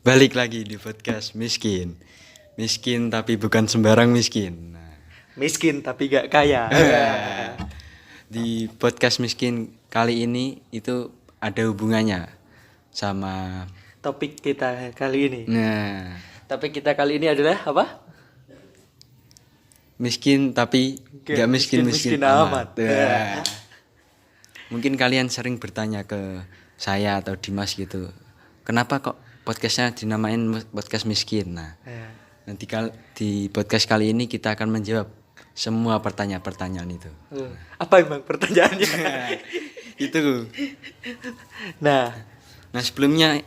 Balik lagi di podcast miskin. Miskin tapi bukan sembarang miskin. Miskin tapi gak kaya. Di podcast miskin kali ini itu ada hubungannya sama Topik kita kali ini. nah, Topik kita kali ini adalah apa? miskin tapi gak miskin-miskin amat. Mungkin kalian sering bertanya ke saya atau Dimas gitu. Kenapa kok podcastnya dinamain podcast miskin? Nanti di podcast kali ini kita akan menjawab semua pertanyaan-pertanyaan itu. Apa emang pertanyaannya? Itu. Nah, Sebelumnya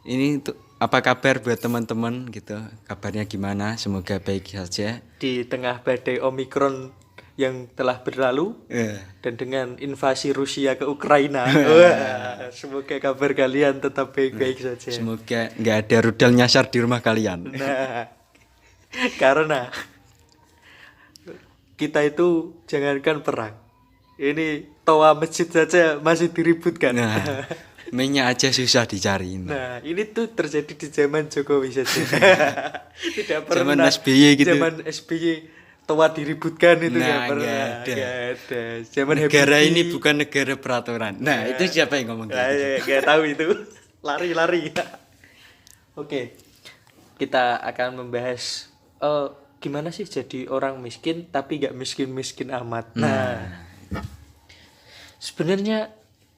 ini tuh apa kabar buat teman-teman gitu? Kabarnya gimana? Semoga baik saja. di tengah badai Omikron yang telah berlalu dan dengan invasi Rusia ke Ukraina, semoga kabar kalian tetap baik-baik saja. Semoga nggak ada rudal nyasar di rumah kalian. Nah, karena kita itu jangankan perang, ini toa masjid saja masih diributkan. Nah, minyak aja susah dicari. Nah, ini tuh terjadi di zaman Jokowi saja. Tidak Zaman pernah. SBY gitu. Zaman SBY toa diributkan itu Nah, nggak pernah. nggak ada. Nggak ada. Zaman Negara Habibie. ini bukan negara peraturan. Nah, itu siapa yang ngomong Nah, gitu? ya, nggak tahu itu. Lari-lari. Oke, kita akan membahas gimana sih jadi orang miskin tapi nggak miskin-miskin amat. Nah, sebenarnya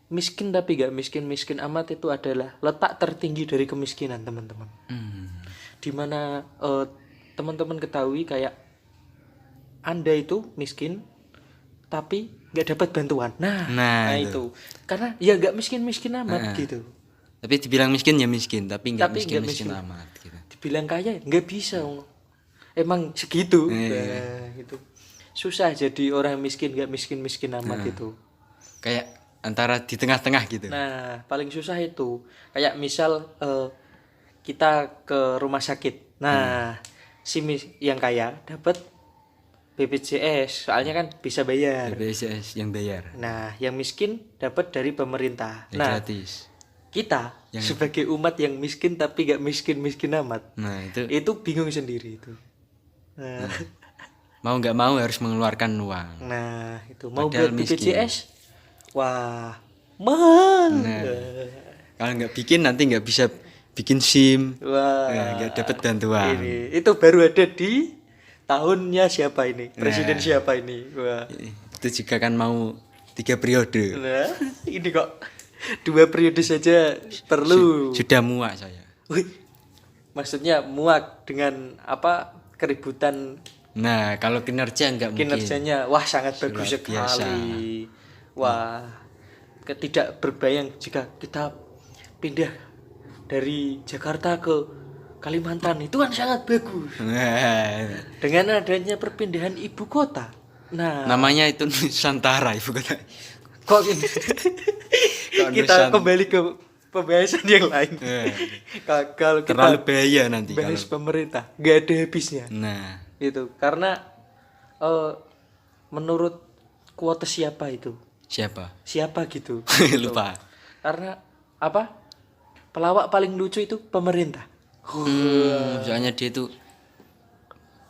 miskin tapi gak miskin-miskin amat itu adalah letak tertinggi dari kemiskinan, teman-teman. Dimana teman-teman ketahui kayak Anda itu miskin tapi gak dapat bantuan. Nah, itu karena ya gak miskin-miskin amat gitu. Tapi dibilang miskin ya miskin, tapi nggak Tapi nggak miskin-miskin miskin. amat gitu. Dibilang kaya nggak bisa. Emang segitu. Nah, gitu. Susah jadi orang miskin gak miskin-miskin amat itu. Kayak antara di tengah-tengah gitu. Nah, paling susah itu kayak misal kita ke rumah sakit. Nah, si yang kaya dapat BPJS, soalnya kan bisa bayar. BPJS yang bayar. Nah, yang miskin dapat dari pemerintah. Yang Nah, gratis. kita sebagai umat yang miskin tapi gak miskin-miskin amat, Nah, itu bingung sendiri itu. Nah, mau nggak mau harus mengeluarkan uang. nah itu mau Padahal buat miskin. BPJS, wah mahal. Kalau nggak bikin nanti nggak bisa bikin SIM. Wah, Nggak dapat bantuan. ini itu baru ada di tahunnya siapa ini? Presiden siapa ini? Wah. Itu juga kan mau 3 periode. Nah, ini kok 2 periode saja perlu. Sudah muak saya. Wih, maksudnya muak dengan apa? Keributan Nah, kalau kinerja nggak mungkin. kinerjanya, wah sangat bagus Luar biasa. sekali. Wah, tidak berbayang jika kita pindah dari Jakarta ke Kalimantan itu kan sangat bagus. Nah, Dengan adanya perpindahan ibu kota. Nah, namanya itu Nusantara ibu kota. kok ini? Kita Nusan- kembali ke pembahasan yang lain. Kalau kita Terlalu bahaya nanti bahas kalau. pemerintah, nggak ada habisnya. Nah, Itu karena menurut kuota siapa itu? siapa? Siapa gitu? Lupa. Karena apa? Pelawak paling lucu itu pemerintah. Soalnya dia tuh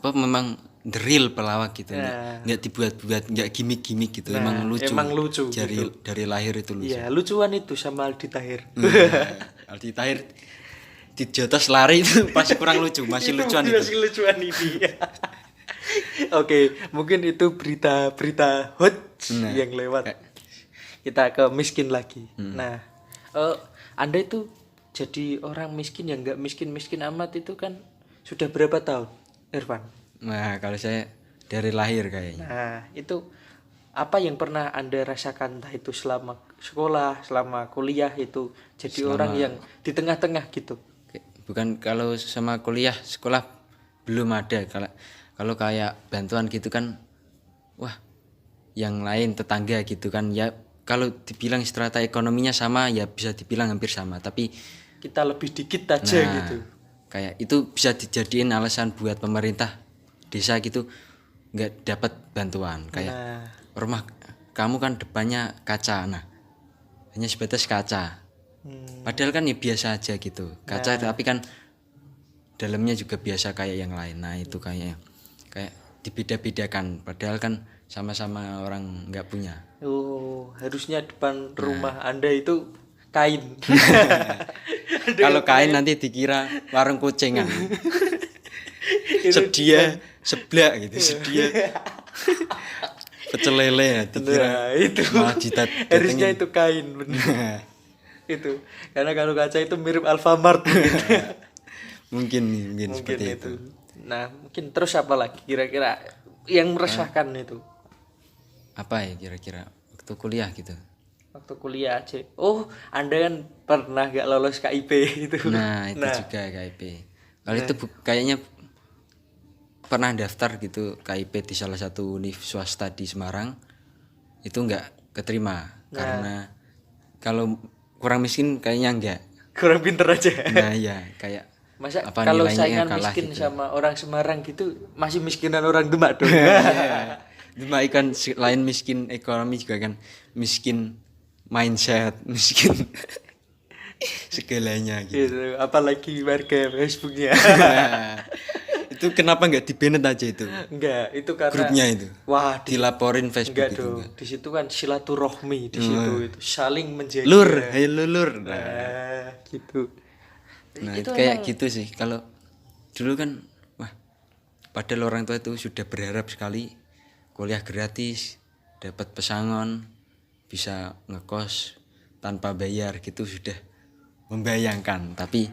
apa memang the real pelawak gitu, nggak dibuat-buat, nggak gimmick-gimmick gitu, emang lucu. emang lucu Dari lahir itu lucu. Iya, lucuan itu sama Aldi Tahir. Aldi Tahir di jotos lari itu pasti kurang lucu, masih lucuan itu. Masih lucuan ini. Oke, mungkin itu berita hot yang lewat. Kita ke miskin lagi. Nah, Anda itu jadi orang miskin yang nggak miskin-miskin amat itu kan sudah berapa tahun, Irfan? Nah, kalau saya dari lahir kayaknya. Nah, itu apa yang pernah Anda rasakan, entah itu selama sekolah, selama kuliah itu jadi orang yang di tengah-tengah gitu. Bukan kalau sama kuliah, sekolah belum ada. Kalau kayak bantuan gitu kan, wah, yang lain tetangga gitu kan ya. Kalau dibilang strata ekonominya sama ya bisa dibilang hampir sama, tapi Kita lebih dikit aja gitu. kayak itu bisa dijadiin alasan buat pemerintah desa gitu nggak dapat bantuan. Kayak rumah kamu kan depannya kaca, nah hanya sebatas kaca, Padahal kan ya biasa aja gitu. Kaca tapi kan dalamnya juga biasa kayak yang lain. Nah, itu kayak dibeda-bedakan padahal kan sama-sama orang nggak punya. Oh, harusnya depan rumah Anda itu kain. Kalau kain nanti dikira warung kucingan. Sedia seblak gitu, sedia pecel lele ya dikira. Nah, itu Malah harusnya itu kain bener. Itu karena kalau kaca itu mirip Alfamart mungkin. mungkin seperti itu. Nah, mungkin terus apa lagi kira-kira yang meresahkan itu? Apa ya kira-kira waktu kuliah gitu? Waktu kuliah aja. Oh, Anda kan pernah gak lolos KIP itu. Nah, itu juga KIP. Kalau itu kayaknya pernah daftar gitu KIP di salah satu univ swasta di Semarang. Itu nggak keterima karena kalau kurang miskin kayaknya enggak. Kurang pinter aja. Nah, iya, kayak Masa apa kalau nilainya saingan kalah miskin gitu. sama orang Semarang gitu masih miskinan orang Demak dong. Cuma kan lain miskin ekonomi juga kan miskin mindset, miskin segalanya gitu. Gitu, apalagi warga Facebooknya. Itu kenapa nggak di-banned aja itu Enggak, itu karena grupnya itu? Wah, Dilaporin Facebook enggak itu dong. enggak? Di situ kan silaturahmi di situ itu saling menjaga. Lur, hey lur. Nah, gitu. Nah, Itu itu kayak emang- gitu sih. Kalau dulu kan wah, padahal orang tua itu sudah berharap sekali kuliah gratis, dapat pesangon, bisa ngekos tanpa bayar gitu sudah membayangkan. Tapi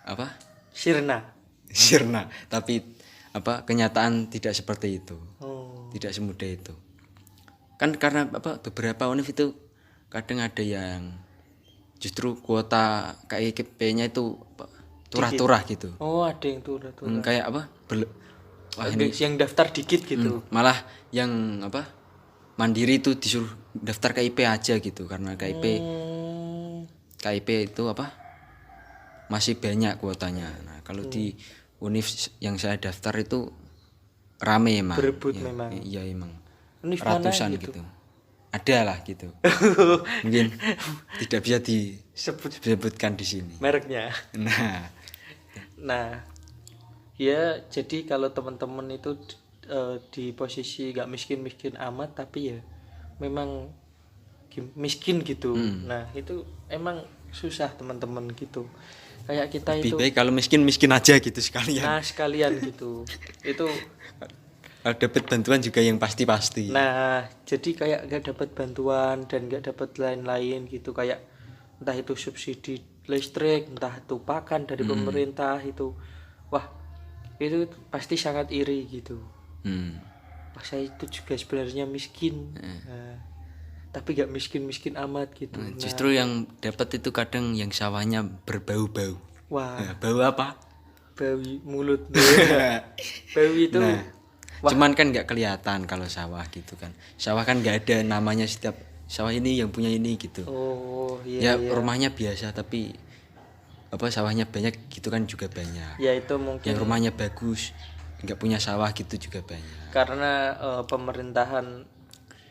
apa? Sirna. Sirna, tapi apa kenyataan tidak seperti itu. Oh. Tidak semudah itu. Kan karena apa beberapa univ itu kadang ada yang justru kuota KIP-nya itu apa, turah-turah gitu. Oh, ada yang turun. Kayak apa? Wah, ini Yang daftar dikit gitu. malah yang apa? Mandiri itu disuruh daftar KIP aja gitu karena KIP itu apa? Masih banyak kuotanya. Nah, kalau di univ yang saya daftar itu rame emang. Berebut Ya, memang. Iya emang. Univ mana Ratusan gitu? gitu. Ada lah gitu. Mungkin tidak bisa disebutkan di sini. Mereknya. Nah, Nah, ya jadi kalau teman-teman itu di posisi gak miskin-miskin amat tapi ya memang miskin gitu. Nah, itu emang susah teman-teman gitu. Kayak kita lebih itu baik kalau miskin aja gitu sekalian. nah sekalian gitu. Itu Kalau dapat bantuan juga yang pasti-pasti. nah, jadi kayak gak dapat bantuan dan gak dapat lain-lain gitu kayak entah itu subsidi listrik, entah itu pakan dari pemerintah itu. Wah, itu pasti sangat iri gitu. Wah, saya itu juga sebenarnya miskin. Nah, tapi gak miskin-miskin amat gitu. Nah, Justru yang dapat itu kadang yang sawahnya berbau-bau. wah, Nah, bau apa? bawi mulut. Bawi itu Cuman kan nggak kelihatan kalau sawah gitu kan. Sawah kan nggak ada namanya setiap sawah ini yang punya ini gitu. oh Ya iya. rumahnya biasa tapi apa sawahnya banyak gitu kan juga banyak. Ya itu mungkin Yang rumahnya bagus nggak punya sawah gitu juga banyak. karena pemerintahan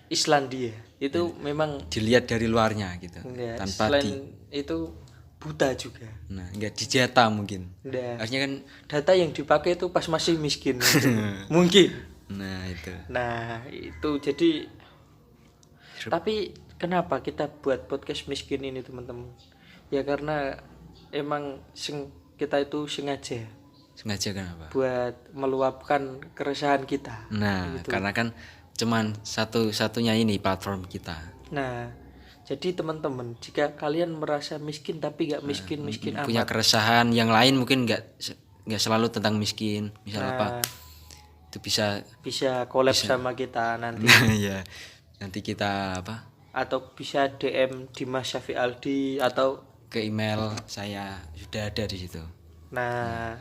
Islandia itu memang Dilihat dari luarnya gitu. enggak, Tanpa selain itu buta juga. nah nggak dijata mungkin. Enggak. Harusnya kan Data yang dipakai itu pas masih miskin. Gitu. Mungkin. nah itu. Nah, itu jadi tapi kenapa kita buat podcast miskin ini, teman-teman? Ya karena emang kita itu sengaja Sengaja kenapa? buat meluapkan keresahan kita. Nah, karena kan cuman satu-satunya ini platform kita. Nah, jadi teman-teman, jika kalian merasa miskin tapi gak miskin-miskin amat, Punya keresahan yang lain mungkin nggak selalu tentang miskin. Misal apa? Itu bisa bisa collab sama kita nanti. ya. Nanti kita apa? Atau bisa DM Dimas Syafi Aldi atau Ke email saya sudah ada di situ. nah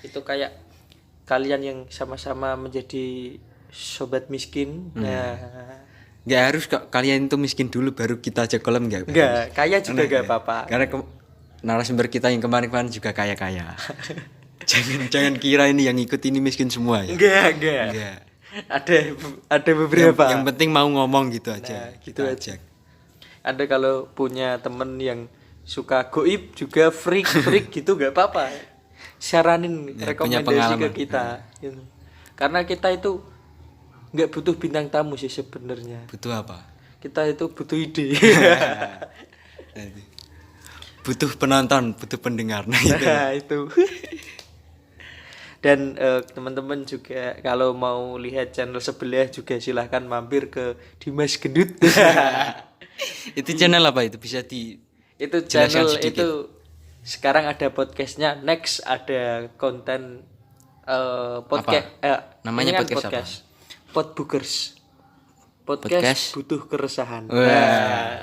itu kayak kalian yang sama-sama menjadi sobat miskin. Nah, Nggak harus kok kalian itu miskin dulu baru kita aja kolam nggak? enggak, kaya juga gak apa-apa. Karena narasumber kita yang kemarin juga kaya-kaya. jangan kira ini yang ikut ini miskin semua ya. Enggak. Enggak. Ada beberapa. Yang penting mau ngomong gitu aja. Nah, gitu kita aja. ajak. Ada kalau punya temen yang suka goib juga freak gitu nggak apa-apa. Saranin Ya, punya rekomendasi ke pengalaman. kita. Gitu. Karena kita itu nggak butuh bintang tamu sih sebenarnya. Butuh apa? Kita itu butuh ide. Butuh penonton, butuh pendengar. Nah, itu. Nah, itu. Dan teman-teman juga kalau mau lihat channel sebelah juga silahkan mampir ke Dimas Gendut. Itu channel apa itu? Bisa di Itu jelaskan channel sedikit. itu sekarang ada podcastnya, next ada konten podcast. Namanya ini kan podcast apa? Podbookers. Podcast Podcast? butuh keresahan. Wah. Nah,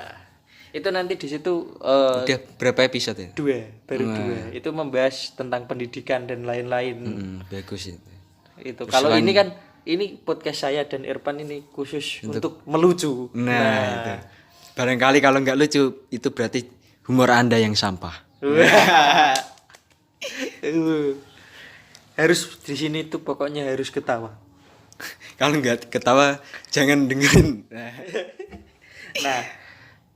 itu nanti di situ Udah berapa episode ya? baru dua. Itu membahas tentang pendidikan dan lain-lain. Bagus itu. Itu kalau ini kan ini podcast saya dan Irfan ini khusus untuk melucu. Nah, itu. Barangkali kalau nggak lucu, itu berarti humor Anda yang sampah. Harus di sini tuh pokoknya harus ketawa. Kalau nggak ketawa, jangan dengerin. Nah,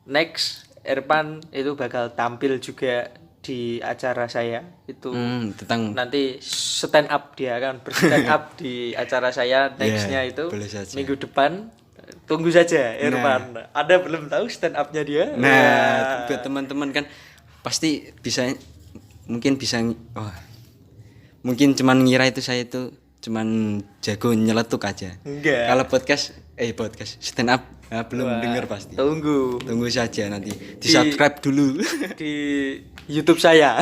next Irfan itu bakal tampil juga di acara saya itu. Tentang Nanti stand up, dia akan berstand up di acara saya nextnya itu boleh saja. minggu depan. Tunggu saja Irfan. Ada belum tahu stand upnya dia? Nah, buat teman-teman kan pasti bisa, mungkin bisa, mungkin cuman ngira itu saya itu cuman jago nyeletuk aja. Enggak. Kalau podcast stand up belum denger pasti. Tunggu Tunggu saja nanti. Di subscribe dulu. di YouTube saya.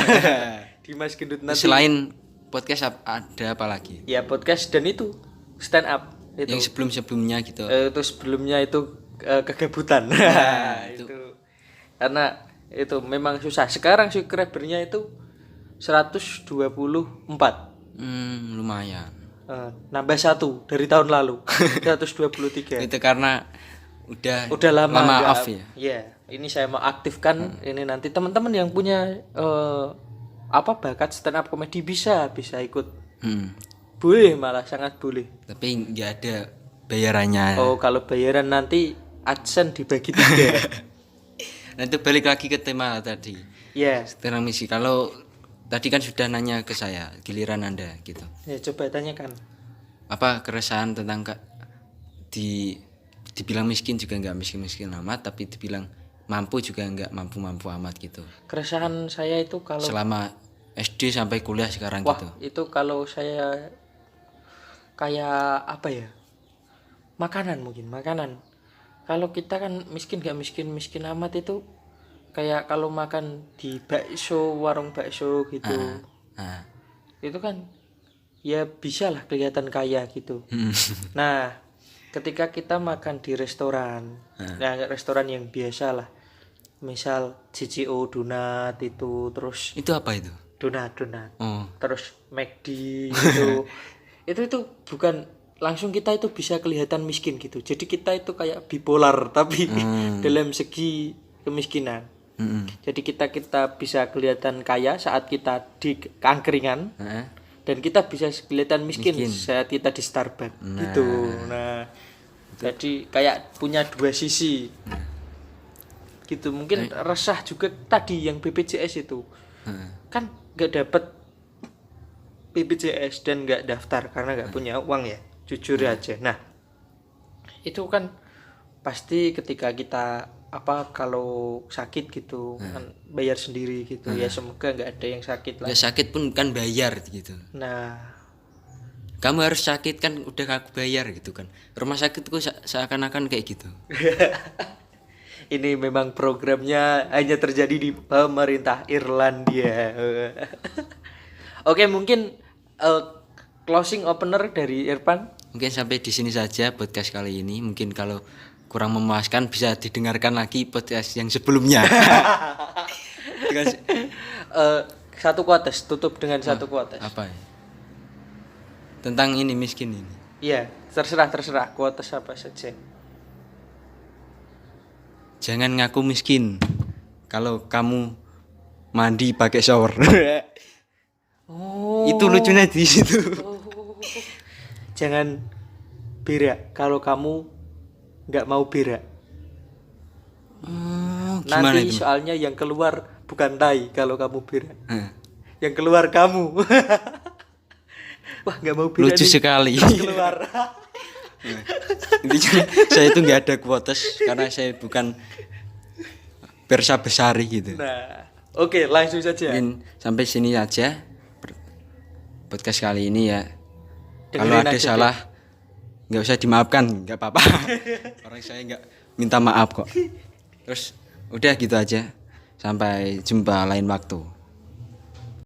Dimas Gendut nanti. Selain podcast ada apa lagi? Ya podcast dan itu stand up itu. Yang sebelum-sebelumnya gitu. Itu sebelumnya itu kegabutan. itu. Karena itu memang susah. Sekarang subscribernya itu 124. Lumayan. Nambah 1 dari tahun lalu. 123. Itu karena udah lama nggak off ya. Iya, ini saya mau aktifkan. Ini nanti teman-teman yang punya bakat stand up comedy bisa ikut. Boleh, malah sangat boleh. Tapi nggak ada bayarannya. Oh, kalau bayaran nanti AdSense dibagi 3. Nah, itu balik lagi ke tema tadi. Ya, Tentang misi. Kalau tadi kan sudah nanya ke saya, giliran Anda gitu. ya coba tanyakan. Apa keresahan tentang dibilang miskin juga nggak miskin-miskin amat, tapi dibilang mampu juga nggak mampu-mampu amat gitu. Keresahan saya itu kalau Selama SD sampai kuliah sekarang wah, gitu. itu kalau saya kayak apa ya? Makanan mungkin, makanan. Kalau kita kan miskin gak miskin amat itu kayak kalau makan di bakso, warung bakso gitu. Itu kan ya bisa lah kelihatan kaya gitu. Nah, ketika kita makan di restoran, restoran yang biasa lah. Misal CCO donat itu, terus Itu apa itu? donat. Oh. Terus McD gitu. itu bukan langsung kita itu bisa kelihatan miskin gitu. Jadi kita itu kayak bipolar tapi dalam segi kemiskinan. Jadi kita bisa kelihatan kaya saat kita di angkringan dan kita bisa kelihatan miskin saat kita di Starbucks gitu. Nah, jadi kayak punya dua sisi. Gitu. Mungkin resah juga tadi yang BPJS itu. Kan nggak dapat BPJS dan nggak daftar karena nggak punya uang ya, jujur aja. Nah, itu kan pasti ketika kita kalau sakit gitu kan bayar sendiri gitu. Ya semoga nggak ada yang sakit lah. Ya sakit pun kan bayar gitu. Nah, Kamu harus sakit kan udah aku bayar gitu kan. Rumah sakit kok seakan-akan kayak gitu. ini memang programnya hanya terjadi di pemerintah Irlandia. Oke, mungkin closing opener dari Irfan. Mungkin sampai di sini saja podcast kali ini. Mungkin kalau kurang memuaskan bisa didengarkan lagi podcast yang sebelumnya. Satu quotes, tutup dengan satu quotes. Apa ya? Tentang ini miskin ini. Iya, terserah quotes apa saja. Jangan ngaku miskin kalau kamu mandi pakai shower. Oh. Itu lucunya di situ. Jangan berak kalau kamu nggak mau berak. Gimana Nanti itu? soalnya yang keluar bukan tai kalau kamu berak. Heh. Yang keluar kamu. Wah, nggak mau berak Lucu nih. sekali. Keluar. Intinya saya itu nggak ada kuotas karena saya bukan persa besari gitu. Nah, oke, langsung saja. Mungkin sampai sini aja podcast kali ini ya. Dengerin Kalau ada aja salah nggak usah dimaafkan, nggak apa-apa. Orang saya nggak minta maaf kok. Terus udah gitu aja. Sampai jumpa lain waktu.